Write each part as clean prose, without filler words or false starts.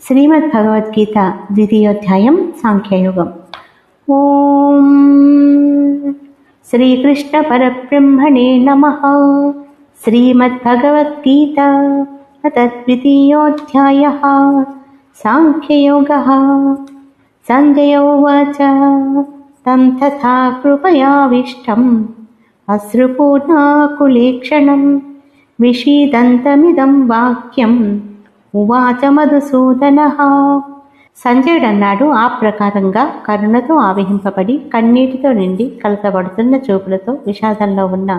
శ్రీమద్భగవద్గీత ద్వితీయోధ్యాయం సాంఖ్యయోగం. ఓం శ్రీకృష్ణ పరబ్రహ్మణే నమః. శ్రీమద్భగవద్గీత అథ ద్వితీయోధ్యాయః సాంఖ్యయోగః. సంజయ ఉవాచ తం తథా కృపయావిష్టం అశ్రుపూర్ణాకులేక్షణం విషీదంతమిదం వాక్యం ఉవాచ మధుసూదనః. సంజయుడు అన్నాడు, ఆ ప్రకారంగా కరుణతో ఆవహింపబడి కన్నీటితో నిండి కలతబడుతున్న చూపులతో విషాదంలో ఉన్న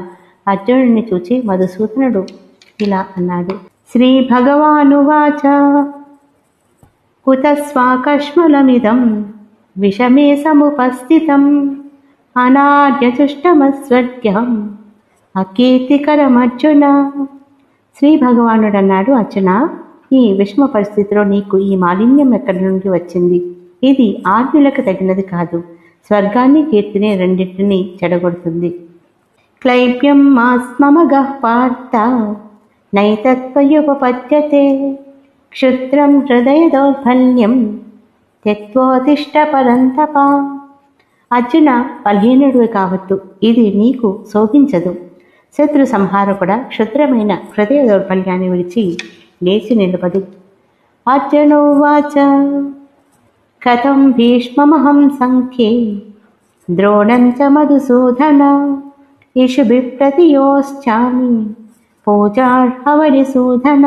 అర్జునుడిని చూచి మధుసూదనుడు ఇలా అన్నాడు. శ్రీ భగవానువాచ కుతస్వాకష్మలమిదం విషమే సముపస్థితం అనార్యచుష్టమస్వర్గ్యం అకీర్తికరమర్జున. శ్రీ భగవానుడు అన్నాడు, అర్జున, ఈ విషమ పరిస్థితిలో నీకు ఈ మాలిన్యం ఎక్కడి నుండి వచ్చింది? ఇది ఆజ్ఞలకు తగినది కాదు. స్వర్గాన్ని కీర్తిని రెండింటినీ చెడగొడుతుంది. క్లైబ్యం మాస్మమగః పార్థ నైతత్వయుపపద్యతే క్షుద్రం హృదయ దౌర్బల్యం త్యక్త్వోత్తిష్ఠ పరంతప. అర్జున, బలహీనుడివి కావద్దు, ఇది నీకు శోభించదు. శత్రు సంహారకుడ, క్షుద్రమైన హృదయ దౌర్బల్యాన్ని విడిచి లేచి నిలబడు. అర్జునోవాచ కథం భీష్మమహం సంఖ్యే ద్రోణం చ మధుసూదన ఇషుభిః ప్రతియోశ్చామి పూజార్హవరిసూదన.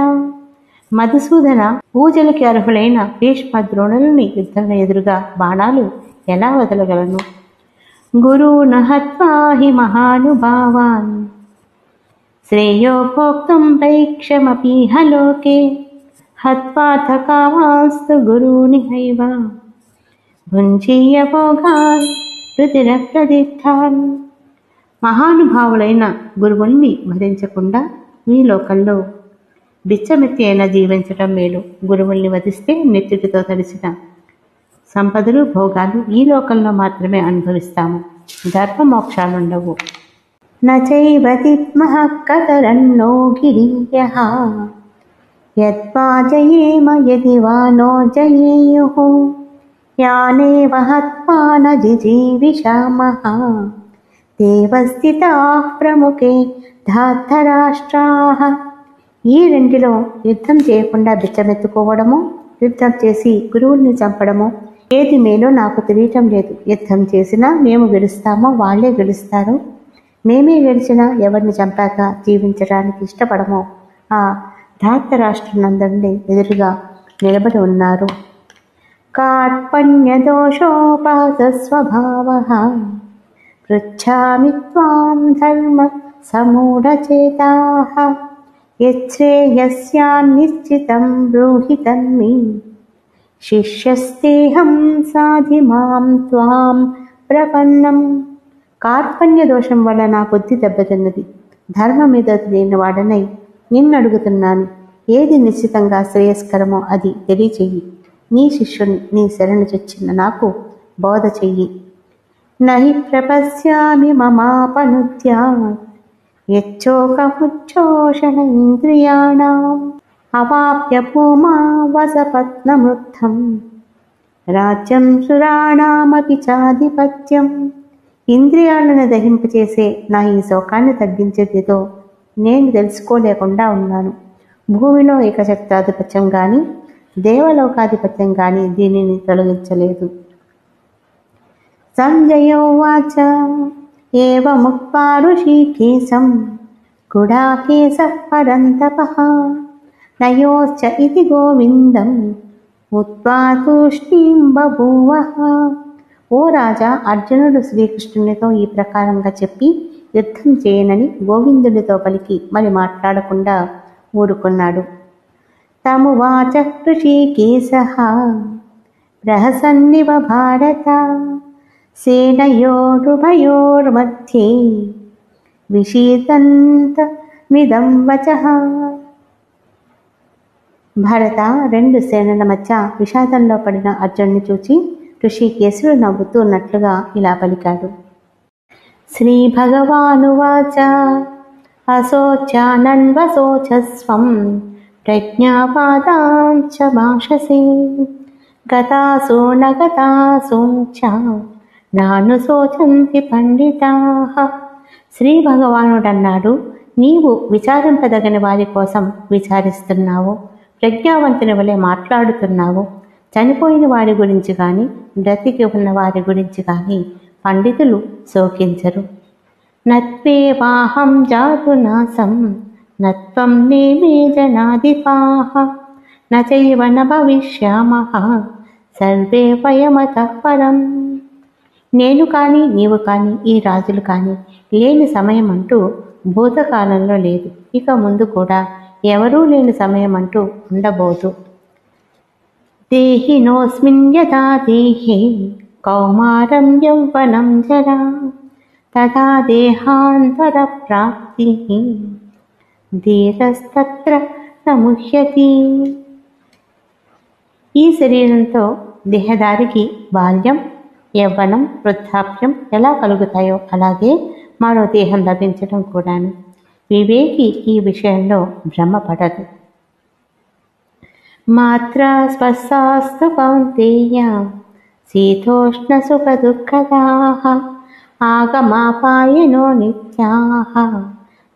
మధుసూదన, పూజలకి అర్హులైన భీష్మ ద్రోణులని యుద్ధంలో ఎదురుగా బాణాలు ఎలా వదలగలను? గురూన్ హత్వా హి మహానుభావాన్ శ్రేయో భోక్తుం పైక్షమపీహ లోకే హత్వాథ కామాస్తు గురూనిహైవ భుంజీయ భోగాన్ రుధిరప్రదిగ్ధాన్. మహానుభావులైన గురువుల్ని వధించకుండా ఈ లోకంలో బిచ్చమెత్తి అయినా జీవించటం మేలు. గురువుల్ని వధిస్తే నెత్తుటితో తడిసిన సంపదలు భోగాలు ఈ లోకంలో మాత్రమే అనుభవిస్తాము. ధర్మ మోక్షాలుండవు. నచైవ తిప్మః కతరన్నో గిరీయః యద్వా జయేమ యది వా నో జయేయుః యానేవ హత్వా న జిజీవిషామః దేవస్థితాః ప్రముఖే ధార్తరాష్ట్రాః. ఈ రెండిలో యుద్ధం చేయకుండా బిచ్చమెత్తుకోవడము, యుద్ధం చేసి గురువుల్ని చంపడము ఏది మేలో నాకు తెలియటం లేదు. యుద్ధం చేసినా మేము గెలుస్తామో వాళ్ళే గెలుస్తారు. మేమే గెలిచినా ఎవరిని చంపాక జీవించడానికి ఇష్టపడమో ఆ ధార్తరాష్ట్రులందరినీ ఎదురుగా నిలబడి ఉన్నారు. కార్పణ్యదోషోపహత స్వభావః పృచ్ఛామి త్వాం ధర్మ సమూఢచేతాః యచ్ఛ్రేయస్యాన్నిశ్చితం బ్రూహి తన్మే శిష్యస్తేహం సాధి మాం త్వాం ప్రపన్నం. కార్పణ్య దోషం వల్ల నా బుద్ధి దెబ్బతిన్నది. ధర్మం మీద లేని వాడనై నిన్ను అడుగుతున్నాను. ఏది నిశ్చితంగా శ్రేయస్కరమో అది తెలియచెయ్యి. నీ శిష్యుని నీ శరణు చొచ్చిన నాకు బోధ చెయ్యి. నహి ప్రపశ్యామి మమాపనుద్యాత్ యచ్చోకముచ్చోషణ ఇంద్రియాణాం అవాప్య భూమా వసపత్నమృద్ధం రాజ్యం సురాణామపి చాధిపత్యం. ఇంద్రియాలను దహింపచేసే నా ఈ శోకాన్ని తగ్గించేదితో నేను తెలుసుకోలేకుండా ఉన్నాను. భూమిలో ఏకశక్తాధిపత్యం గాని దేవలోకాధిపత్యం గాని దీనిని తొలగించలేదు. సంజయోవాచ ఏవముక్త్వా ఋషికేశం గుడాకేశః పరంతపః నయోశ్చ ఇతి గోవిందం ఉక్త్వా తూష్ణీం బభూవః. ఓ రాజా, అర్జునుడు శ్రీకృష్ణునితో ఈ ప్రకారంగా చెప్పి యుద్ధం చేయనని గోవిందుడితో పలికి మరి మాట్లాడకుండా ఊరుకున్నాడు. తమువాచ ఋషికేశః ప్రహసన్నివ భారత సేనయోరుభయోర్మధ్యే విషీదంతమిదం వచః. భరత, రెండు సేనల మధ్య విషాదంలో పడిన అర్జునుని చూచి ఋషికేశుడు నవ్వుతూ ఉన్నట్లుగా ఇలా పలికాడు. శ్రీ భగవానువాచ అశోచ్యానన్వశోచస్వం ప్రజ్ఞావాదాంచ భాషసే గతాసో న గతాసో చ నానుశోచంతి పండితాః. శ్రీ భగవానుడు అన్నాడు, నీవు విచారింపదగని వారి కోసం విచారిస్తున్నావు, ప్రజ్ఞావంతుని వలె మాట్లాడుతున్నావు. చనిపోయిన వారి గురించి కానీ బ్రతికి ఉన్న వారి గురించి కానీ పండితులు శోకించరు. నత్వేవాహం జాతునాసం నత్వం నేమే జనాధిపాః నచైవ న భవిష్యామః సర్వే వయమతః పరం. నేను కానీ నీవు కానీ ఈ రాజులు కానీ లేని సమయం అంటూ భూతకాలంలో లేదు, ఇక ముందు కూడా ఎవరూ లేని సమయం అంటూ ఉండబోదు. దేహినోస్మిన్ యథా దేహే కౌమారం యౌవనం జరా తథా దేహాంతర ప్రాప్తి ధీరస్తత్ర సముహ్యతి. ఈ శరీరంతో దేహదారికి బాల్యం, యవ్వనం, వృద్ధాప్యం ఎలా కలుగుతాయో అలాగే మరో దేహం లభించడం కూడాను. వివేకి ఈ విషయంలో భ్రమపడదు. మాత్రా స్పర్శాస్తు కౌంతేయ శీతోష్ణ సుఖ దుఃఖదాః ఆగమాపాయనో నిత్యాః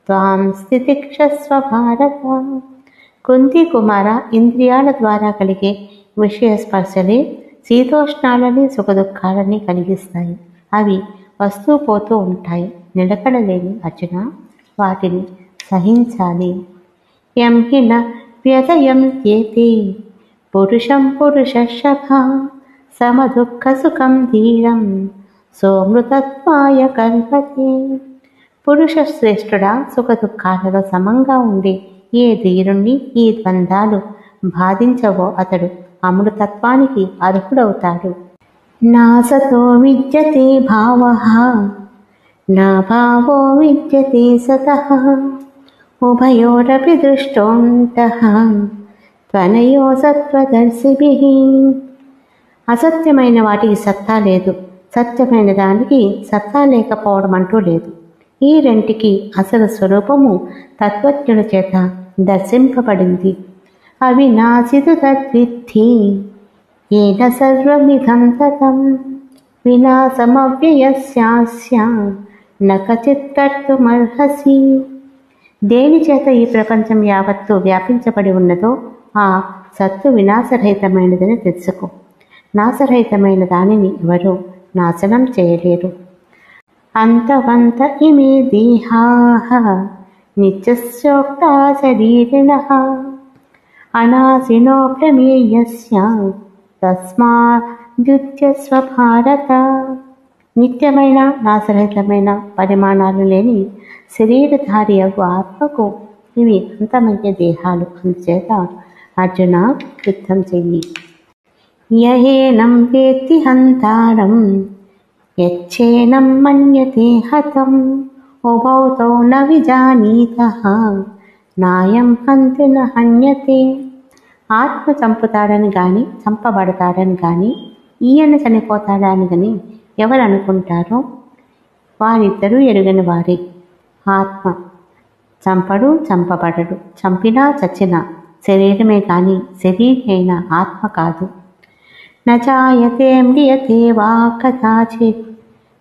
త్వాం స్థితిక్షస్వ భారత. కుంతి కుమార, ఇంద్రియాల ద్వారా కలిగే విషయ స్పర్శలే శీతోష్ణాలని సుఖదుఖాలని కలిగిస్తాయి. అవి వస్తూ పోతూ ఉంటాయి, నిలకడలేని అర్జున, వాటిని సహించాలి. యం హిన వ్యతయం యేతే పురుషం పురుషశః సమదుఃఖ సుఖం ధీరం సోమృతత్వాయ కల్పతే. పురుష శ్రేష్ఠుడా, సుఖదుఖాలలో సమంగా ఉండే ఏ ధీరుణ్ణి ఈ ద్వంద్వాలు బాధించవో అతడు అమృతత్వానికి అర్హుడవుతాడు. నా సతో విద్యతే భావః నా భావో విద్యతే సతః ఉభయోరపి దృష్టోంతః త్వనయో సత్వదర్శిభిః. అసత్యమైన వాటికి సత్తా లేదు, సత్యమైన దానికి సత్తా లేకపోవడం అంటూ లేదు. ఈ రెంటికి అసలు స్వరూపము తత్వజ్ఞుల చేత దర్శింపబడింది. అవినాశితు తద్విద్ధి ఏన సర్వమిదం తతం వినాశమవ్యయస్యాస్య న కచిత్ కర్తుమర్హసి. దేని చేత ఈ ప్రపంచం యావత్తు వ్యాపించబడి ఉన్నదో ఆ సత్తు వినాశరహితమైనదని తెలుసుకో. నాశరహితమైన దానిని ఎవరూ నాశనం చేయలేరు. అంతవంత ఇమే దేహాః నిత్యస్యోక్తా శరీరిణః అనాశినో ప్రమేయస్య తస్మాద్యుజ్యస్వ భారత. నిత్యమైన నాశరహితమైన పరిమాణాలు లేని శరీరధారి అగు ఆత్మకు ఇవి అంతమయ్యే దేహాలు. అందుచేత అర్జున, యుద్ధం చెయ్యి. యహేనం వేత్తి హంతారం యచ్చేనం మన్యతే హతం ఉభౌ తౌ న విజానీతః నాయం హంతి న హన్యతే. ఆత్మ చంపుతాడని కానీ చంపబడతాడని కానీ ఈయన చనిపోతాడని కానీ ఎవరు అనుకుంటారో వారిద్దరూ ఎరుగని వారే. ఆత్మ చంపడు, చంపబడడు. చంపినా చచ్చినా శరీరమే కానీ శరీరం అయిన ఆత్మ కాదు. నచాయతే మ్రియతే వా కదాచిత్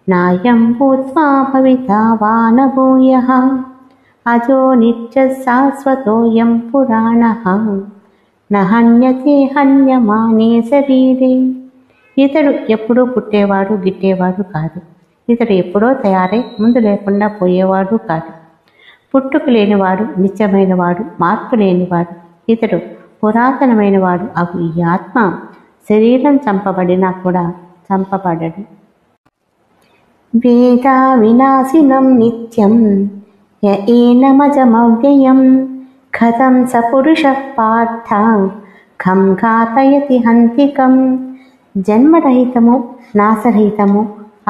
నాయం భూత్వా భవితా వా న భూయః అజో నిత్య శాశ్వతోయం పురాణః న హన్యతే హన్యమానే శరీరే. ఇతడు ఎప్పుడూ పుట్టేవాడు గిట్టేవాడు కాదు. ఇతడు ఎప్పుడో తయారై ముందు లేకుండా పోయేవాడు కాదు. పుట్టుక లేనివాడు, నిత్యమైనవాడు, మార్పు లేనివాడు. ఇతడు పురాతనమైన వాడు అగు ఈ ఆత్మ శరీరం చంపబడినా కూడా చంపబడడు. వేదా వినాశినం నిత్యం య ఏనమజమవ్యయం కథం స పురుషః పార్థ ఖం ఘాతయతి హంతికం. జన్మరహితము, నాశరహితము,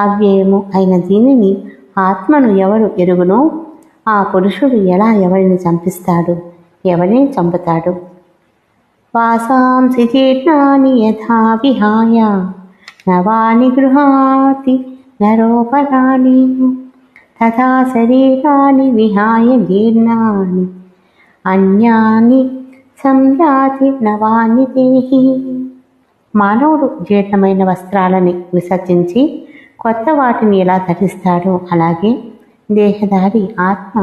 అవ్యయము అయిన దీనిని ఆత్మను ఎవరు ఎరుగునో ఆ పురుషుడు ఎలా ఎవరిని చంపిస్తాడు, ఎవరిని చంపుతాడు. వాసాంసి జీర్ణాని యథా విహాయ నవాని గృహాతి నరోపరాణి తథా శరీరాని విహాయ జీర్ణాని అన్యాని సంయాతి నవాని దేహి. మానవుడు జీర్ణమైన వస్త్రాలని విసర్జించి కొత్త వాటిని ఎలా ధరిస్తాడో అలాగే దేహధారి ఆత్మ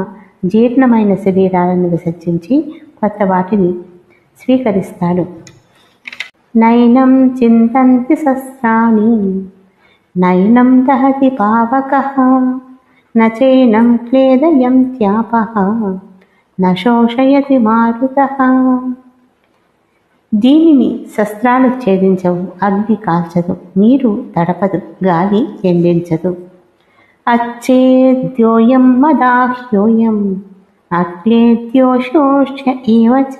జీర్ణమైన శరీరాలను విసర్జించి కొత్త వాటిని స్వీకరిస్తాడు. నైనం చింతంతి శస్త్రాణి నైనం దహతి పావకః నచైనం క్లేదయంత్యాపః న శోషయతి మారుతః. దీనిని శస్త్రాలు ఛేదించవు, అగ్ని కాల్చదు, నీరు తడపదు, గాలి ఎండించదు. అచ్చేద్యోయం మదాహ్యోయం అక్లేద్యోషోష ఏవ చ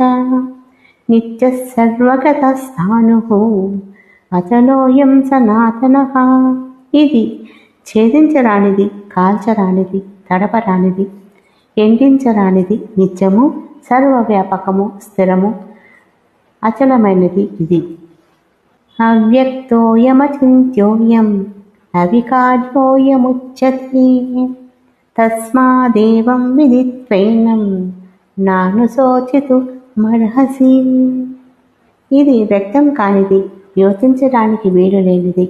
నిత్యః సర్వగతస్థాణుః అచలోయం సనాతనః. ఇది ఛేదించరానిది, కాల్చరానిది, తడపరానిది, ఎండించరానిది, నిత్యము, సర్వవ్యాపకము, స్థిరము, అచలమైనది ఇది. అవ్యక్తోయమచింత్యోయం అవికార్యోయముచ్యతే తస్మాదేవం విదిత్వైనం నానుశోచితు మర్హసి. ఇది వ్యక్తం కానిది, యోచించడానికి వీలు లేనిది,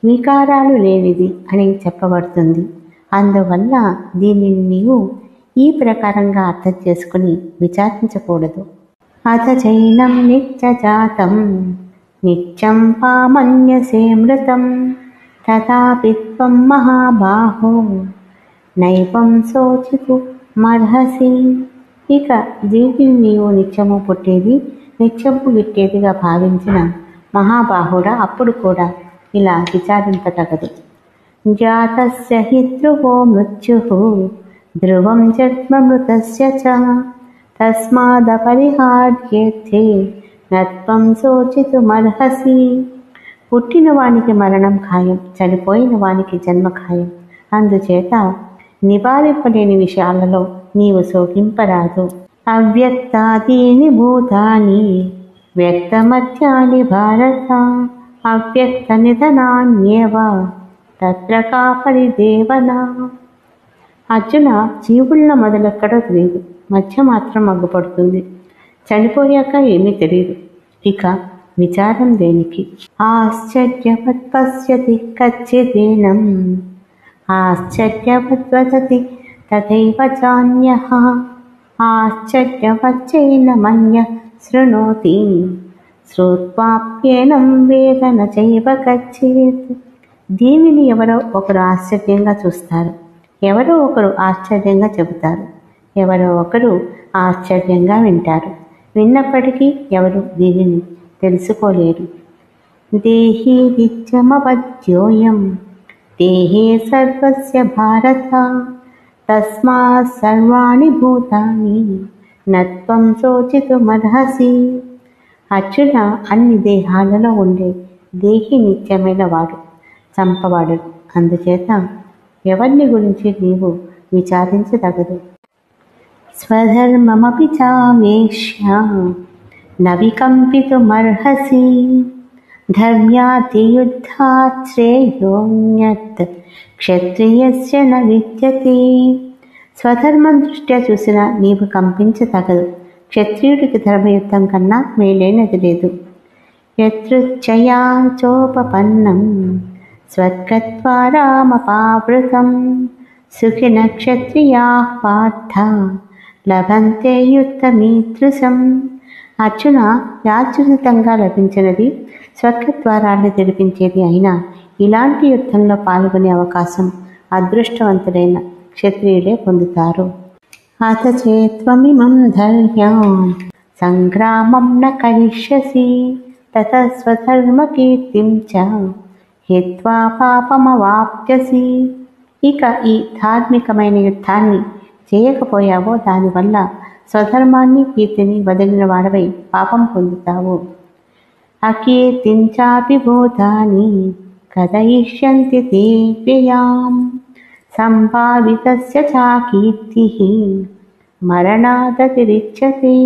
వికారాలు లేనిది అని చెప్పబడుతుంది. అందువల్ల దీనిని నీవు ఈ ప్రకారంగా అర్థం చేసుకుని విచారించకూడదు. అథ చైనం నిత్యజాతం నిత్యం పామన్యసే మృతం తథాపి త్వం మహాబాహో నైవం శోచితు మర్హసి. ఇక దీనిని నీవు నిత్యము పుట్టేది, నిత్యము గిట్టేదిగా భావించిన మహాబాహుడా, అప్పుడు కూడా ఇలా విచారింపతగదు. జాతస్య హి ధ్రువో మృత్యుః ధ్రువం జన్మమృతస్య చ తస్మాదపరిహార్యేర్థే నత్వం శోచితుమర్హసి. పుట్టిన వానికి మరణం ఖాయం, చనిపోయిన వానికి జన్మ ఖాయం. అందుచేత నివారింపలేని విషయాలలో నీవు శోకింపరాదు. అవ్యక్తాదీని భూతాని వ్యక్తమధ్యాని భారత అవ్యక్త నిధనాన్యేవ తత్ర కా పరిదేవన. అర్జున, జీవుల్లో మొదలెక్కడో తెలియదు, మధ్య మాత్రం అగ్గుపడుతుంది, చనిపోయాక ఏమీ తెలియదు, ఇక విచారం దేనికి? ఆశ్చర్యవత్ పశ్యతి కచ్చిదేనం ఆశ్చర్యవద్వదతి తథైవ చాన్యః ఆశ్చర్యవచ్చైనమన్యః శృణోతి శ్రుత్వాప్యేనం వేద న చైవ కచ్చిత్. దీనిని ఎవరో ఒకరు ఆశ్చర్యంగా చూస్తారు, ఎవరో ఒకరు ఆశ్చర్యంగా చెబుతారు, ఎవరో ఒకరు ఆశ్చర్యంగా వింటారు. విన్నప్పటికీ ఎవరు దీనిని తెలుసుకోలేరు. దేహి నిత్యమవద్యోయం దేహే సర్వస్య భారత తస్మాత్ సర్వాణి భూతాని నత్వం శోచితుమర్హసి. అర్జున, అన్ని దేహాలలో ఉండే దేహి నిత్యమైన వాడు, చంపవాడు. అందుచేత ఎవరిని గురించి నీవు విచారించదగదు. స్వధర్మమపి చావేక్ష్య న వికంపితుమర్హసి ధర్మ్యాతి యుద్ధాత్ శ్రేయోన్యత్ క్షత్రియస్య న విద్యతే. స్వధర్మం దృష్ట్యా చూసిన నీవు కంపించతగదు. క్షత్రియుడికి ధర్మయుద్ధం కన్నా మేలైనది లేదు. యదృచ్ఛయా చోపపన్నం స్వర్గద్వారామపావృతం సుఖిన క్షత్రియాః పార్థ లభంతే యుద్ధమీదృశం. అర్జున, యాదృచ్ఛికంగా లభించినది స్వర్గద్వారాన్ని తెరిపించేది అయినా ఇలాంటి యుద్ధంలో పాల్గొనే అవకాశం అదృష్టవంతులైన క్షత్రియులే పొందుతారు. అత చేత్వమిమం ధర్మ్యాం సంగ్రామం న కరిష్యసి తతః స్వధర్మకీర్తిం చ హిత్వా పాపమవాప్స్యసి. ఇక ఈ ధార్మికమైన యుద్ధాన్ని చేయకపోయావో దానివల్ల స్వధర్మాన్ని, కీర్తిని వదిలిన వాడవై పాపం పొందుతావు. అకీర్తిం చాపి భూతాని కథయిష్యంతి తే వ్యయాం సంభావితస్య చ కీర్తిః మరణాదతిరిచ్యతే.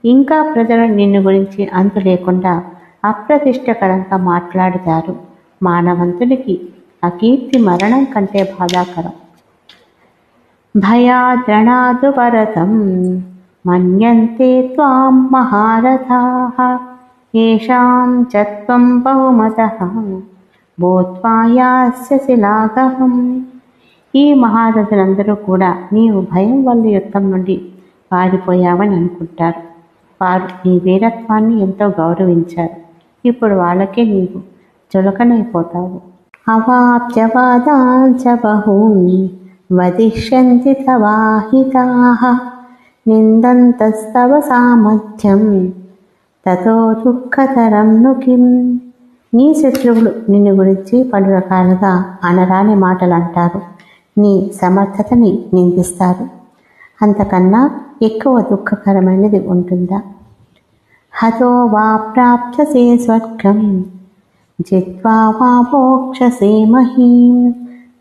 ఇంకా ప్రజలు నిన్ను గురించి అంతు లేకుండా అప్రతిష్టకరంగా మాట్లాడుతారు. మానవంతునికి అకీర్తి మరణం కంటే బాధాకరం. భయాద్రణాదు పరతం మన్యంతే త్వాం మహారథాః ఏషాం చ త్వం బహుమతః భూత్వా యాస్యసి లాఘవం. ఈ మహారథులందరూ కూడా నీవు భయం వల్ల యుద్ధం నుండి పారిపోయావని అనుకుంటారు. వారు నీ వీరత్వాన్ని ఎంతో గౌరవించారు. ఇప్పుడు వాళ్ళకే నీవు చులకనైపోతావు. అవాప్యవాదాన్ చ బహూన్ వదిష్యంతి తవాహితాః నిందంతస్తవ సామర్థ్యం తతో దుఃఖతరం ను కిం. నీ శత్రువులు నిన్ను గురించి పలు రకాలుగా అనరాని మాటలు అంటారు, నీ సమర్థతని నిందిస్తారు. అంతకన్నా ఎక్కువ దుఃఖకరమైనది ఉంటుందా? హతో వా ప్రాప్స్యసే స్వర్గం జిత్వా వా మోక్షసే మహీం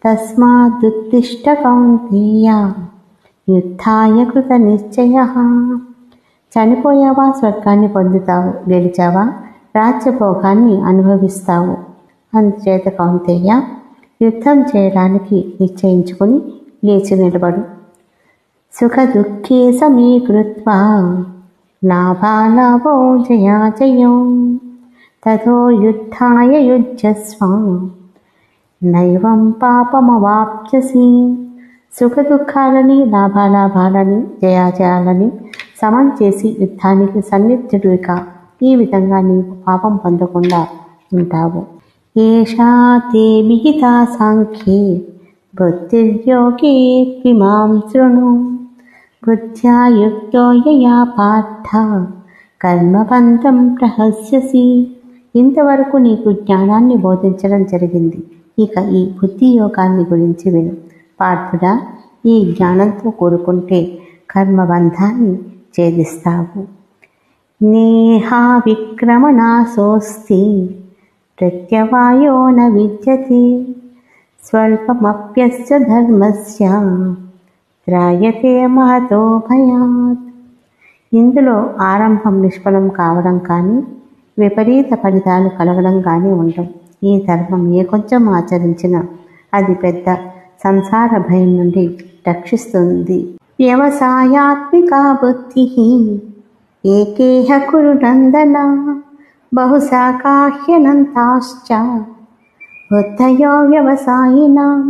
తస్మాదుత్తిష్ఠ కౌంతేయ యుద్ధాయ కృత నిశ్చయః. చనిపోయావా స్వర్గాన్ని పొందుతావు, గెలిచావా రాజ్యభోగాన్ని అనుభవిస్తావు. అందుచేత కౌంతేయ, యుద్ధం చేయడానికి నిశ్చయించుకుని లేచి నిలబడు. సుఖ దుఃఖే సమీకృత్వా లాభాలాభో జయాజయో తతో యుద్ధాయ యుజ్యస్వ నైవం పాపమవాప్స్యసి. సుఖ దుఃఖాలని లాభాలాభాలని జయాజయాలని సమం చేసి యుద్ధానికి సన్నిధుడిగా, ఈ విధంగా నీవు పాపం పొందకుండా ఉంటావు. ఏషా తే విహితా సాంఖ్యే బుద్ధిర్యోగే త్విమాం శృణు బుద్ధ్యా యుక్తో యయా పార్థ కర్మబంధం ప్రహస్యసి. ఇంతవరకు నీకు జ్ఞానాన్ని బోధించడం జరిగింది. ఇక ఈ బుద్ధి యోగాన్ని గురించి విను. పార్థుడా, ఈ జ్ఞానంతో కూరుకుంటే కర్మబంధాన్ని ఛేదిస్తావు. నేహా విక్రమణాసోస్తి ప్రత్యవాయో న విద్యతే స్వల్పమప్యస్య ధర్మస్య త్రాయతే మహతో భయాత్. ఇందులో ఆరంభం నిష్ఫలం కావడం కానీ విపరీత ఫలితాలు కలగడం కానీ ఉండవు. ఈ ధర్మం ఏ కొంచెం ఆచరించినా అది పెద్ద సంసార భయం నుండి రక్షిస్తుంది. వ్యవసాయాత్మికా బుద్ధి ఏకేహ కురు నందన బహుశాఖాహ్యనంతాశ్చ బుద్ధయో వ్యవసాయినాం.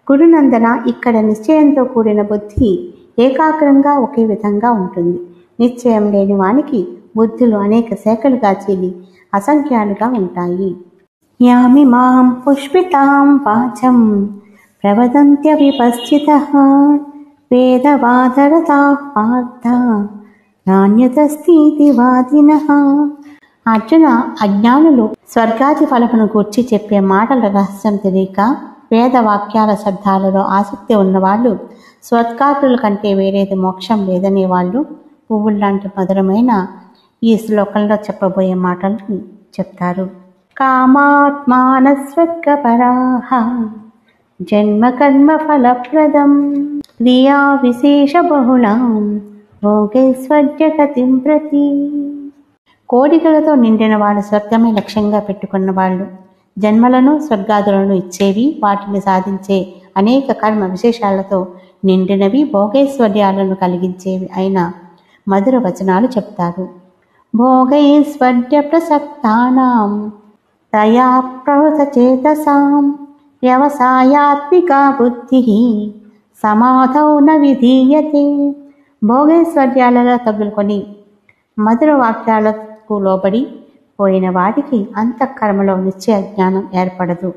గురునందన, ఇక్కడ నిశ్చయంతో కూడిన బుద్ధి ఏకాగ్రంగా ఒకే విధంగా ఉంటుంది. నిశ్చయం లేని వానికి బుద్ధులు అనేక శాఖలుగా చీలి అసంఖ్యాలుగా ఉంటాయి. యామిమాం పుష్పితాం వాచం ప్రవదంత్య విపశ్చితః వేదవాదరతాః పార్థ నాన్యతస్తితి వాదినః. అర్జున, అజ్ఞానులు స్వర్గాది ఫలమును గూర్చి చెప్పే మాటల రహస్యం తెలియక వేదవాక్యాల శబ్దాలలో ఆసక్తి ఉన్నవాళ్ళు స్వర్గాదుల కంటే వేరేది మోక్షం లేదనే వాళ్ళు పువ్వుల్లాంటి మధురమైన ఈ శ్లోకంలో చెప్పబోయే మాటలను చెప్తారు. కామాత్మాన స్వర్గపరాః జన్మ కర్మ ఫలప్రదం క్రియా విశేష బహుళాం భోగైశ్వర్యగతిం ప్రతి. కోరికలతో నిండిన వాళ్ళు స్వర్గమే లక్ష్యంగా పెట్టుకున్న వాళ్ళు జన్మలను స్వర్గాదులను ఇచ్చేవి, వాటిని సాధించే అనేక కర్మ విశేషాలతో నిండినవి, భోగైశ్వర్యాలను కలిగించేవి అయిన మధుర వచనాలు చెప్తారు. భోగైశ్వర్య ప్రసక్తానాం తయా ప్రవృత చేతసాం వ్యవసాయాత్మికా బుద్ధి సమాధౌ న విధీయతే. భోగైశ్వర్యాలలో తగులుకొని మధుర వాక్యాలకు లోబడి పోయిన వాటికి అంతఃకర్మలో నిశ్చయ జ్ఞానం ఏర్పడదు.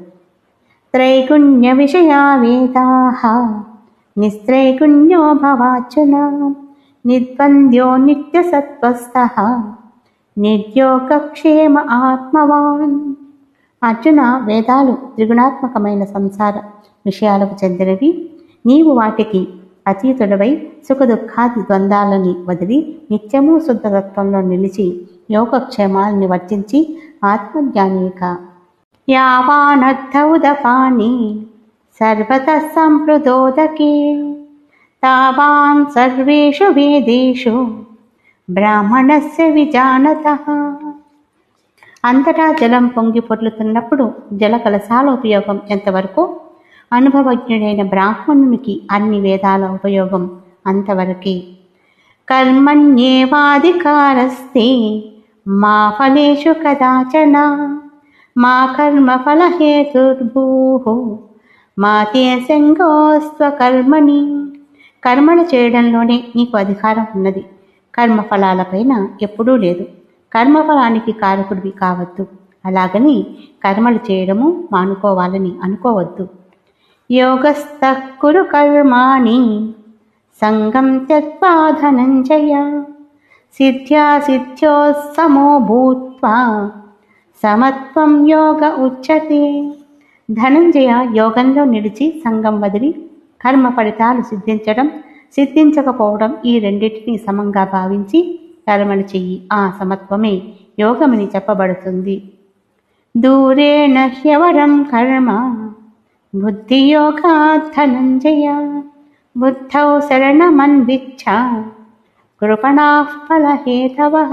త్రైగుణ్య విషయా వేదాః నిస్త్రైగుణ్యో భవార్జున నిర్బంధ్యో నిత్య సత్వస్థః నిర్యోగక్షేమ ఆత్మవాన్. అర్జున, వేదాలు త్రిగుణాత్మకమైన సంసార విషయాలకు చెందినవి. నీవు వాటికి అతీతుడవై సుఖదుఖాది ద్వంద్వాలని వదిలి నిత్యము శుద్ధతత్వంలో నిలిచి యోగక్షేమాలని వర్తించి ఆత్మజ్ఞానిక. యావానర్థౌదపాని సర్వతః సంప్లుతోదకే తావాం సర్వేషు వేదేషు బ్రాహ్మణస్య విజానతః. అంతటా జలం పొంగి పొర్లుతున్నప్పుడు జల కలశాల ఉపయోగం ఎంతవరకు అనుభవజ్ఞుడైన బ్రాహ్మణునికి అన్ని వేదాల ఉపయోగం అంతవరకే. కర్మణ్యేవాధికారస్తే మా ఫలేషు కదాచన మా కర్మఫలహేతుర్భూః మా తే సంగోస్త్వకర్మణి. కర్మలు చేయడంలోనే నీకు అధికారం ఉన్నది, కర్మఫలాలపైన ఎప్పుడూ లేదు. కర్మఫలానికి కారకుడివి కావద్దు. అలాగని కర్మలు చేయడము మానుకోవాలని అనుకోవద్దు. యోగస్థః కురు కర్మాణి సంగం త్యక్త్వా ధనంజయ సిద్ధ్యాసిద్ధ్యోః సమో భూత్వా సమత్వం యోగ ఉచ్యతే. ధనంజయ, యోగంలో నిలిచి సంగం వదిలి కర్మ ఫలితాలు సిద్ధించడం సిద్ధించకపోవడం ఈ రెండింటినీ సమంగా భావించి కర్మలు చెయ్యి. ఆ సమత్వమే యోగమని చెప్పబడుతుంది. దూరేణ హ్యవరం కర్మ బుద్ధియోగాత్ ధనంజయ బుద్ధౌ శరణమన్విచ్ఛ కృపణాః ఫలహేతవః.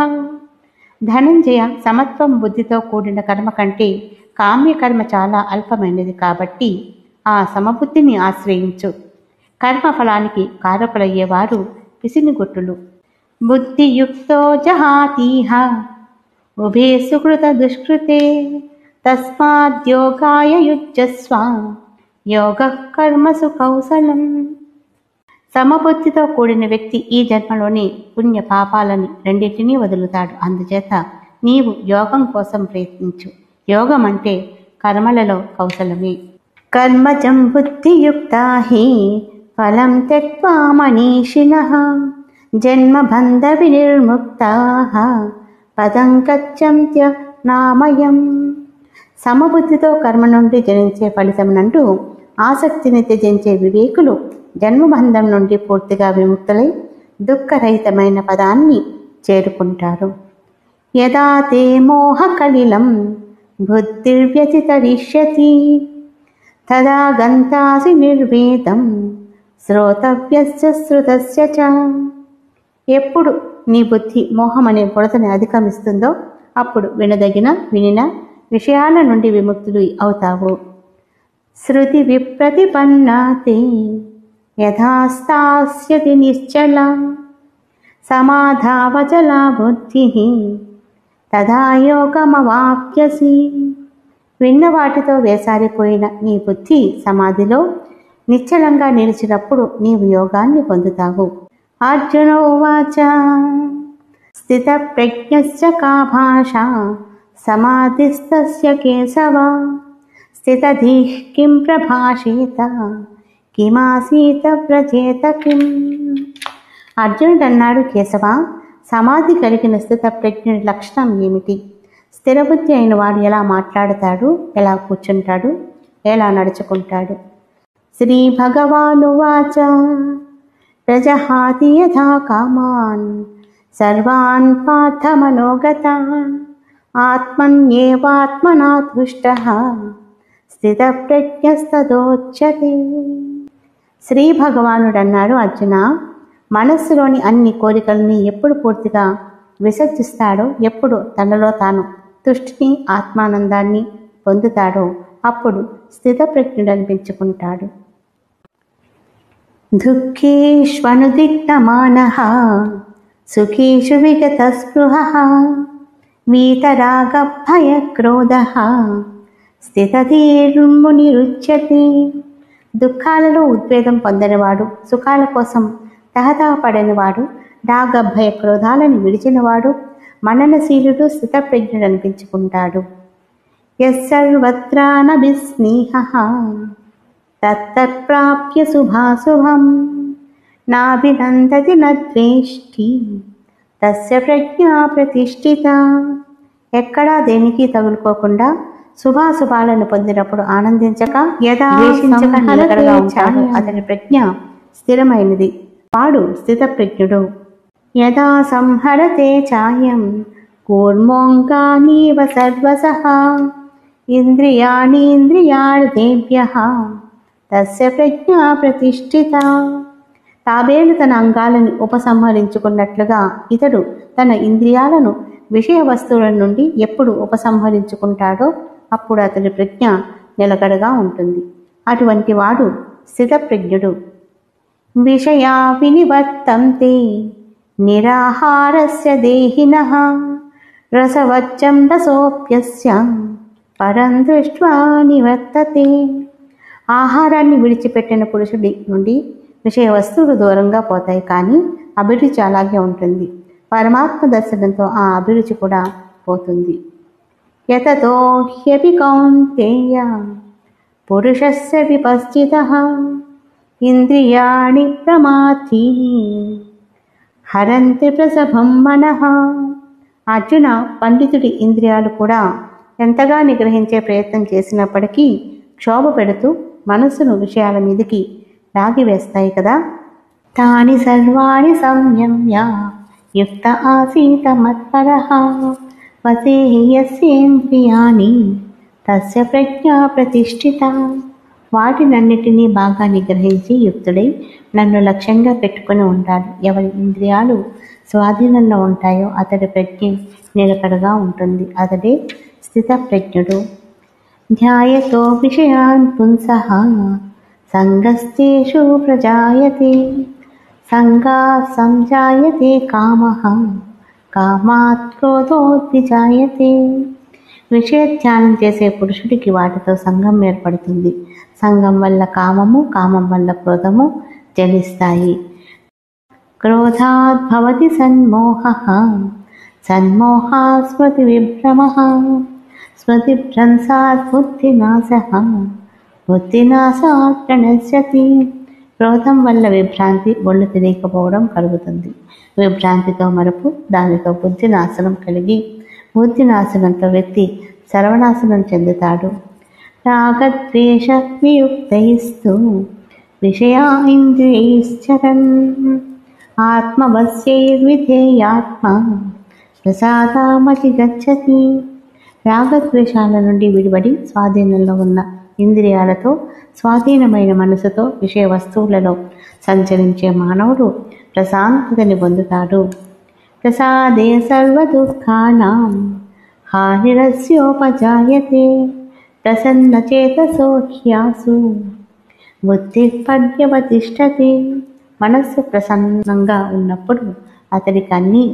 ధనంజయ, సమత్వం బుద్ధితో కూడిన కర్మ కంటే కామ్యకర్మ చాలా అల్పమైనది కాబట్టి ఆ సమబుద్ధిని ఆశ్రయించు. కర్మఫలానికి కారకులయ్యేవారు పిసినిగొట్టులు. బుద్ధియుక్తో జహాతీహ ఉభే సుకృత దుష్కృతే తస్మాద్యోగాయ యుజ్యస్వ యోగః కర్మసు కౌశలం. సమబుద్ధితో కూడిన వ్యక్తి ఈ జన్మలోని పుణ్య పాపాలని రెండింటినీ వదులుతాడు. అందుచేత నీవు యోగం కోసం ప్రయత్నించు. యోగం అంటే కర్మలలో కౌశలమే. కర్మజం బుద్ధియుక్తా హి ఫలం త్యక్త్వా మనీషిణః జన్మబంధ వినిర్ముక్తాః పదం గచ్చంత్య నామయం. సమబుద్ధితో కర్మ నుండి జనించే ఫలితం నంటూ ఆసక్తిని త్యజించే వివేకులు జన్మబంధం నుండి పూర్తిగా విముక్తులై దుఃఖరహితమైన పదాన్ని చేరుకుంటారు. యదా తే మోహకలిలం బుద్ధిర్వ్యతితరిష్యతి తదా గంతాసి నిర్వేదం శ్రోతవ్యస్య శ్రుతస్య చ. ఎప్పుడు నీ బుద్ధి మోహం అనే బుడతని అధిగమిస్తుందో అప్పుడు వినిన విషయాల నుండి విముక్తులు అవుతావు. శృతి విప్రతిపన్నాతే యథాస్థాస్యతి నిశ్చల సమాధావచలా బుద్ధి తదా యోగమవాప్యసి. విన్న వాటితో వేసారిపోయిన నీ బుద్ధి సమాధిలో నిశ్చలంగా నిలిచినప్పుడు నీవు యోగాన్ని పొందుతావు. అర్జున ఉవాచ స్థిత ప్రజ్ఞస్య కా భాషా సమాధిస్తస్య కేశవ స్థితధీః కిం ప్రభాషేత కిమాసీత వ్రజేత కిం. అర్జునుడు అన్నాడు, కేశవ, సమాధి కలిగిన స్థిత ప్రజ్ఞుడి లక్షణం ఏమిటి? స్థిరబుద్ధి అయిన వాడు ఎలా మాట్లాడతాడు, ఎలా కూర్చుంటాడు, ఎలా నడుచుకుంటాడు? శ్రీ భగవానువాచ ప్రజహాతి యథా కామాన్ సర్వాన్ పార్థ మనోగతాన్ ఆత్మన్యేవాత్మనా తుష్టః స్థిత ప్రజ్ఞస్తదోచ్యతే. శ్రీ భగవానుడు అన్నాడు, అర్జున, మనస్సులోని అన్ని కోరికల్ని ఎప్పుడు పూర్తిగా విసర్జిస్తాడో, ఎప్పుడు తనలో తాను తుష్టిని ఆత్మానందాన్ని పొందుతాడో అప్పుడు స్థితప్రజ్ఞుడనిపించుకుంటాడు. దుఃఖేష్వనుదిగ్ధమానః సుఖేషు విగతస్పృహః వీతరాగభయక్రోధః స్థితధీర్మునిరుచ్యతే. దుఃఖాలలో ఉద్వేగం పొందనివాడు, సుఖాల కోసం తహతహపడనివాడు, రాగభయ క్రోధాలను విడిచినవాడు మననశీలుడు స్థితప్రజ్ఞుడు అనిపించుకుంటాడు. యస్సర్వత్రానభిస్నేహః తత్తత్ప్రాప్య శుభాశుభం నాభినందతి నద్వేష్టి తస్య ప్రజ్ఞా ప్రతిష్ఠిత. ఎక్కడా దేనికి తగులుకోకుండా శుభాశుభాలను పొందినప్పుడు ఆనందించక ద్వేషించక నిలకడగా ఉంటాడు. అతని ప్రజ్ఞ స్థిరమైనది, వాడు స్థితప్రజ్ఞుడు. యదా సంహరతే చాయం కూర్మోంగానీవ సర్వసః ఇంద్రియాణీంద్రియార్థేభ్యః తస్య ప్రజ్ఞా ప్రతిష్ఠిత. తాబేలు తన అంగాలను ఉపసంహరించుకున్నట్లుగా ఇతడు తన ఇంద్రియాలను విషయ వస్తువుల నుండి ఎప్పుడు ఉపసంహరించుకుంటాడో అప్పుడు అతని ప్రజ్ఞ నిలకడగా ఉంటుంది. అటువంటి వాడు స్థితప్రజ్ఞుడు. విషయా వినివర్తంతే నిరాహారస్య దేహినః రసవచ్చం రసోప్యస్య పరం దృష్ట్వా నివర్తతే. ఆహారాన్ని విడిచిపెట్టిన పురుషుడి నుండి విషయ వస్తువులు దూరంగా పోతాయి, కానీ అభిరుచి అలాగే ఉంటుంది. పరమాత్మ దర్శనంతో ఆ అభిరుచి కూడా పోతుంది. యతతో హ్యపి కౌంతేయ పురుషస్య విపశ్చితః ఇంద్రియాణి ప్రమాథీని హరంతి ప్రసభం మనః. అర్జున, పండితుడి ఇంద్రియాలు కూడా ఎంతగా నిగ్రహించే ప్రయత్నం చేసినప్పటికీ క్షోభ పెడుతూ మనస్సును విషయాల మీదికి లాగివేస్తాయి కదా. తాని సర్వాణి సంయమ్య యుక్త ఆసీత మత్పరః వసేహి యస్యేంద్రియాణి తస్య ప్రజ్ఞా ప్రతిష్ఠిత. వాటినన్నిటినీ బాగా నిగ్రహించి యుక్తుడై నన్ను లక్ష్యంగా పెట్టుకుని ఉండాలి. ఎవరి ఇంద్రియాలు స్వాధీనంలో ఉంటాయో అతడి ప్రజ్ఞ నిలకడగా ఉంటుంది. అతడే స్థితప్రజ్ఞుడు. ధ్యాయతో విషయాన్ పుంసః సంగస్తేషు ప్రజాయతే సంగాత్ సంజాయతే కామః కామాత్ క్రోధోద్విజాయతే. విషయధ్యానం చేసే పురుషుడికి వాటితో సంఘం ఏర్పడుతుంది. సంఘం వల్ల కామము, కామం వల్ల క్రోధము జనిస్తాయి. క్రోధాత్ భవతి సన్మోహః సన్మోహాత్ స్మృతి విభ్రమః స్మృతిభ్రంశాత్ బుద్ధినాశః బుద్ధినాశాత్ ప్రణశ్యతి. క్రోధం వల్ల విభ్రాంతి, ఒళ్ళు తెలియకపోవడం కలుగుతుంది. విభ్రాంతితో మరపు, దానితో బుద్ధి నాశనం కలిగి బుద్ధి నాశనంతో వ్యక్తి సర్వనాశనం చెందుతాడు. రాగద్వేష వియుక్తైస్తు విషయా ఇంద్రియైశ్చరన్ ఆత్మవశ్యైర్విధేయాత్మ ప్రసాదామతి గచ్చతి. రాగద్వేషాల నుండి విడిపడి స్వాధీనంలో ఉన్న ఇంద్రియాలతో స్వాధీనమైన మనసుతో విషయ వస్తువులలో సంచరించే మానవుడు ప్రశాంతతని పొందుతాడు. ప్రసాదే సర్వదుఃఖానాం హానిరస్యోపజాయతే ప్రసన్నచేతసో హ్యాసు బుద్ధిపర్యవతిష్టతే. మనస్సు ప్రసన్నంగా ఉన్నప్పుడు అతడికి అన్ని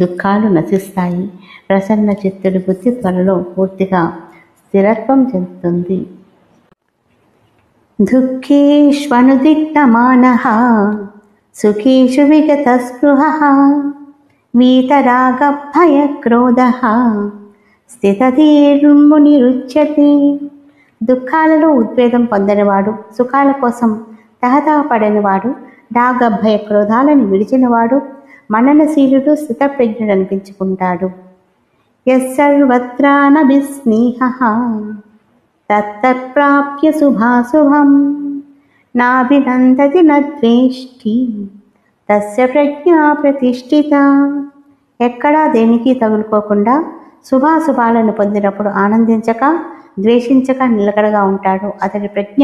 దుఃఖాలు నశిస్తాయి. ప్రసన్న చిత్తుడి బుద్ధి త్వరలో పూర్తిగా స్థిరత్వం చెందుతుంది. దుఃఖేష్వనుదిగ్ధమానః సుఖేషు విగతస్పృహః వీతరాగభయక్రోధః స్థితధీర్మునిరుచ్యతే. దుఃఖాలలో ఉద్వేగం పొందనివాడు, సుఖాల కోసం తహతహపడనివాడు, రాగభయ క్రోధాలను విడిచినవాడు మననశీలుడు, స్థితప్రజ్ఞుడు అనిపించుకుంటాడు. యస్సర్వత్రానభిస్నేహః తత్తత్ప్రాప్య శుభాశుభం నాభినందతి నద్వేష్టి తస్య ప్రజ్ఞా ప్రతిష్ఠిత. ఎక్కడా దేనికి తగులుకోకుండా శుభాశుభాలను పొందినప్పుడు ఆనందించక ద్వేషించక నిలకడగా ఉంటాడు. అతడి ప్రజ్ఞ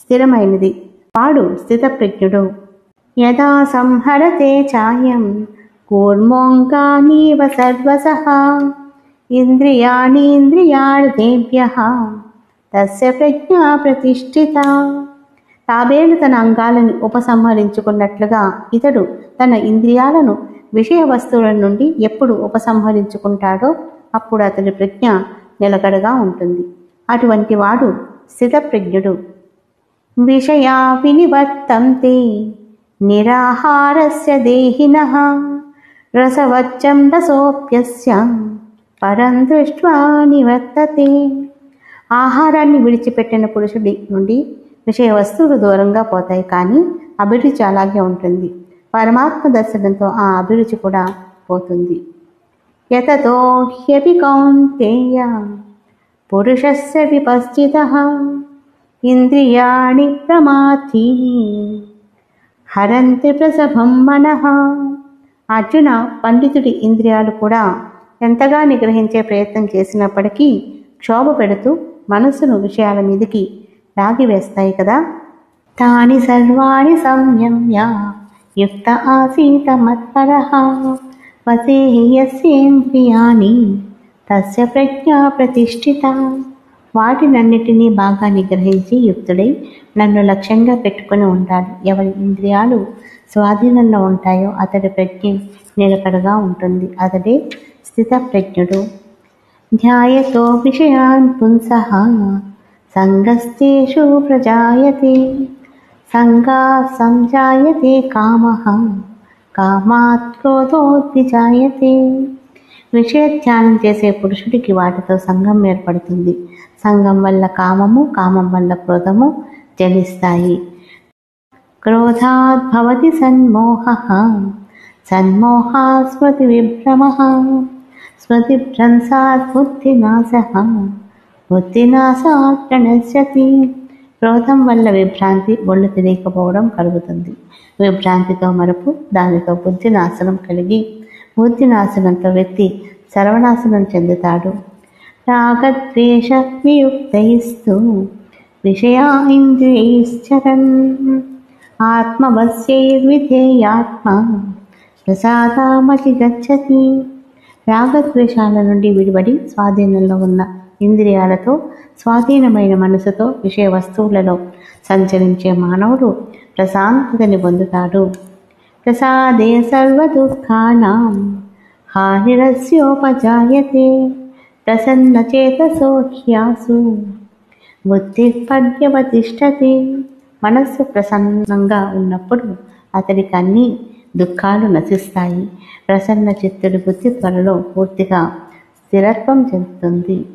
స్థిరమైనది. వాడు స్థితప్రజ్ఞుడు. యదా సంహరతే చాయం కూర్మోంగానీవ సర్వసః ఇంద్రియాణీంద్రియార్థేభ్యః తస్య ప్రజ్ఞా ప్రతిష్ఠిత. తాబేలు తన అంగాలను ఉపసంహరించుకున్నట్లుగా ఇతడు తన ఇంద్రియాలను విషయ వస్తువుల నుండి ఎప్పుడు ఉపసంహరించుకుంటాడో అప్పుడు అతడి ప్రజ్ఞ నిలకడగా ఉంటుంది. అటువంటి వాడు స్థితప్రజ్ఞుడు. విషయా వినివర్తంతే నిరాహారస్య దేహినః రసవచ్చం రసోప్యస్య పరం దృష్ట్వా నివర్తతే. ఆహారాన్ని విడిచిపెట్టిన పురుషుడి నుండి విషయ వస్తువులు దూరంగా పోతాయి, కానీ అభిరుచి అలాగే ఉంటుంది. పరమాత్మ దర్శనంతో ఆ అభిరుచి కూడా పోతుంది. యతతో హ్యపి కౌంతేయ పురుషస్య విపశ్చితః ఇంద్రియాణి ప్రమాథీని హరంతి ప్రసభం మనః. అర్జున, పండితుడి ఇంద్రియాలు కూడా ఎంతగా నిగ్రహించే ప్రయత్నం చేసినప్పటికీ క్షోభ పెడుతూ మనస్సును విషయాల మీదికి లాగివేస్తాయి కదా. తాని సర్వాణి సంయమ్య యుక్త ఆసీత మత్పరః వసేహి యస్యేంద్రియాణి తస్య ప్రజ్ఞా ప్రతిష్ఠిత. వాటినన్నిటినీ బాగా నిగ్రహించి యుక్తుడై నన్ను లక్ష్యంగా పెట్టుకుని ఉండాలి. ఎవరి ఇంద్రియాలు స్వాధీనంలో ఉంటాయో అతడి ప్రజ్ఞ నిలకడగా ఉంటుంది. అతడే స్థితప్రజ్ఞుడు. ధ్యాయతో విషయాన్ పుంసః సంగస్తేషు ప్రజాయతే సంగాత్ సంజాయతే కామః కామాత్ క్రోధోద్విజాయతే. విషయ ధ్యానం చేసే పురుషుడికి వాటితో సంఘం ఏర్పడుతుంది. సంఘం వల్ల కామము, కామం వల్ల క్రోధము జనిస్తాయి. క్రోధాత్ భవతి సన్మోహః సన్మోహాత్ స్మృతి విభ్రమః స్మృతిభ్రంశాత్ బుద్ధినాశః బుద్ధినాశాత్ ప్రణశ్యతి. క్రోధం వల్ల విభ్రాంతి, ఒళ్ళు తెలియకపోవడం కలుగుతుంది. విభ్రాంతితో మరపు, దానితో బుద్ధి నాశనం కలిగి, బుద్ధి నాశనంతో వ్యక్తి సర్వనాశనం చెందుతాడు. రాగద్వేష వియుక్తైస్తు విషయా ఇంద్రియైశ్చరన్ ఆత్మవశ్యైర్విధేయాత్మ ప్రసాదామతి గచ్చతి. రాగద్వేషాల నుండి విడిపడి స్వాధీనంలో ఉన్న ఇంద్రియాలతో, స్వాధీనమైన మనసుతో విషయ వస్తువులలో సంచరించే మానవుడు ప్రశాంతతని పొందుతాడు. ప్రసాదే సర్వదుఃఖానాం హానిరస్యోపజాయతే ప్రసన్నచేతసో హ్యాసు బుద్ధిః పర్యవతిష్ఠతే. మనస్సు ప్రసన్నంగా ఉన్నప్పుడు అతడికి అన్ని దుఃఖాలు నశిస్తాయి. ప్రసన్న చిత్తుడి బుద్ధి త్వరలో పూర్తిగా స్థిరత్వం చెందుతుంది.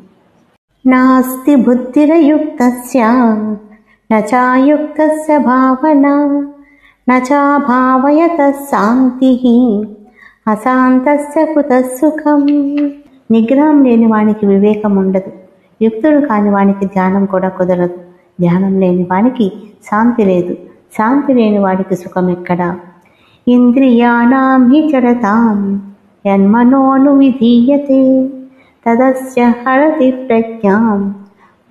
నాస్తి బుద్ధిరయుక్తస్య నచాయుక్తస్య భావనా నచాభావయతః శాంతిః అశాంతస్య కుతః సుఖం. నిగ్రహం లేని వానికి వివేకం ఉండదు. యుక్తుడు కాని వానికి ధ్యానం కూడా కుదరదు. ధ్యానం లేని వానికి శాంతి లేదు. శాంతి లేని వాడికి సుఖం ఎక్కడా. ఇంద్రియాణాం హి చరతాం యన్మనోను విధీయతే తదస్య హరతి ప్రజ్ఞాం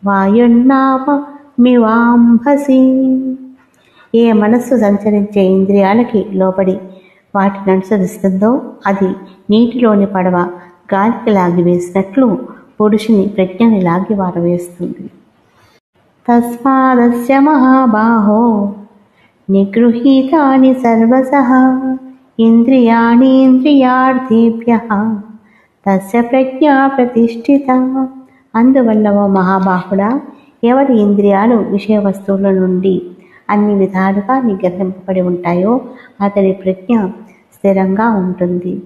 వాయుర్నావమివాంభసి. ఏ మనస్సు సంచరించే ఇంద్రియాలకి లోబడి వాటిని అనుసరిస్తుందో అది నీటిలోని పడవ గాలికి లాగివేసినట్లు పురుషుని ప్రజ్ఞని లాగి వారవేస్తుంది. తస్మాదస్య మహాబాహో నిగృహీతాని సర్వసః ఇంద్రియాణీంద్రియార్థేభ్యః తస్య ప్రజ్ఞా ప్రతిష్ఠిత. అందువల్ల ఓ మహాబాహుడా, ఎవరి ఇంద్రియాలు విషయ వస్తువుల నుండి అన్ని విధాలుగా నిగ్రహింపబడి ఉంటాయో అతడి ప్రజ్ఞ స్థిరంగా ఉంటుంది.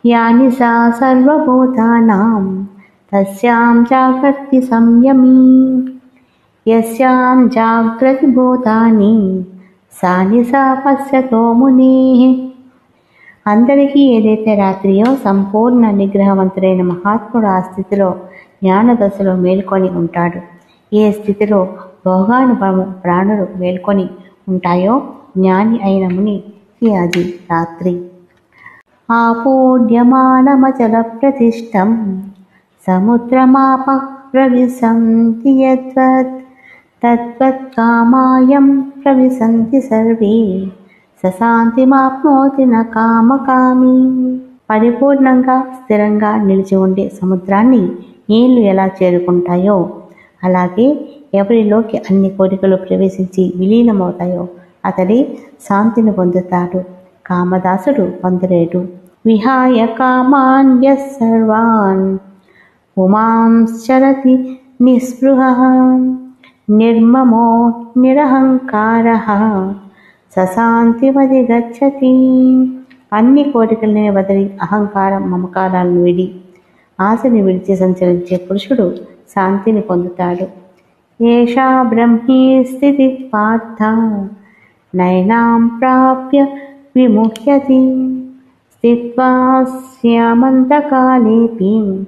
యాని సా సర్వభూతానాం తస్యాం జాగర్తి సంయమీ యస్యాం జాగ్రతి భూతాని సాని సా పశ్యతో మునేః. అందరికీ ఏదైతే రాత్రియో సంపూర్ణ నిగ్రహవంతుడైన మహాత్ముడు ఆ స్థితిలో జ్ఞాన దశలో మేల్కొని ఉంటాడు. ఏ స్థితిలో భోగానుభవము ప్రాణులు మేల్కొని ఉంటాయో జ్ఞాని అయిన మునికి అది రాత్రి. ఆపూడ్యమానమచల ప్రతిష్టం సముద్రమాప ప్రవిశంతి యద్వత్ తద్వత్ కామాయం ప్రవిశంతి సర్వే సశాంతిమాప్నోతి న కామకామి. పరిపూర్ణంగా స్థిరంగా నిలిచి ఉండే సముద్రాన్ని నీళ్లు ఎలా చేరుకుంటాయో అలాగే ఎవరిలోకి అన్ని కోరికలు ప్రవేశించి విలీనమవుతాయో అతడి శాంతిని పొందుతాడు. కామదాసుడు పొందలేడు. విహాయ కామాన్ యః సర్వాన్ పుమాంశ్చరతి నిస్పృహః నిర్మమో నిరహంకారః సశాంతిమది గచ్చతి. అన్ని కోరికల్ని వదిలి అహంకారం, మమకారాలను విడి ఆశని విడిచి సంచరించే పురుషుడు శాంతిని పొందుతాడు. ఏషా బ్రహ్మీ స్థితి పార్థ నైనాం ప్రాప్య విముహ్యతి స్థిత్వా స్యామంతకాలేపి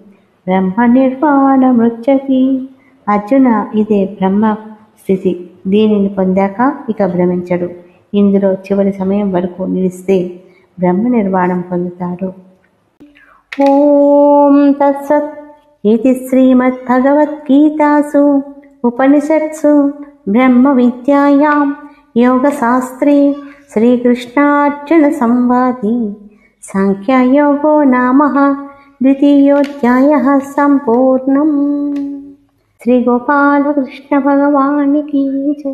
బ్రహ్మ నిర్వాణమృచ్చతి. అర్జున, ఇదే బ్రహ్మ స్థితి. దీనిని పొందాక ఇక భ్రమించడు. ఇందులో చివరి సమయం వరకు నిలిస్తే బ్రహ్మ నిర్వాణం పొందుతాడు. ఓం తత్సత్. ఇది శ్రీమద్భగవద్గీతాసు ఉపనిషత్సు బ్రహ్మ విద్యాయాం యోగశాస్త్రే శ్రీకృష్ణార్జున సంవాదే సాంఖ్యయోగో నామ ద్వితీయోధ్యాయః సంపూర్ణం. శ్రీ గోపాలకృష్ణ భగవానికి జై.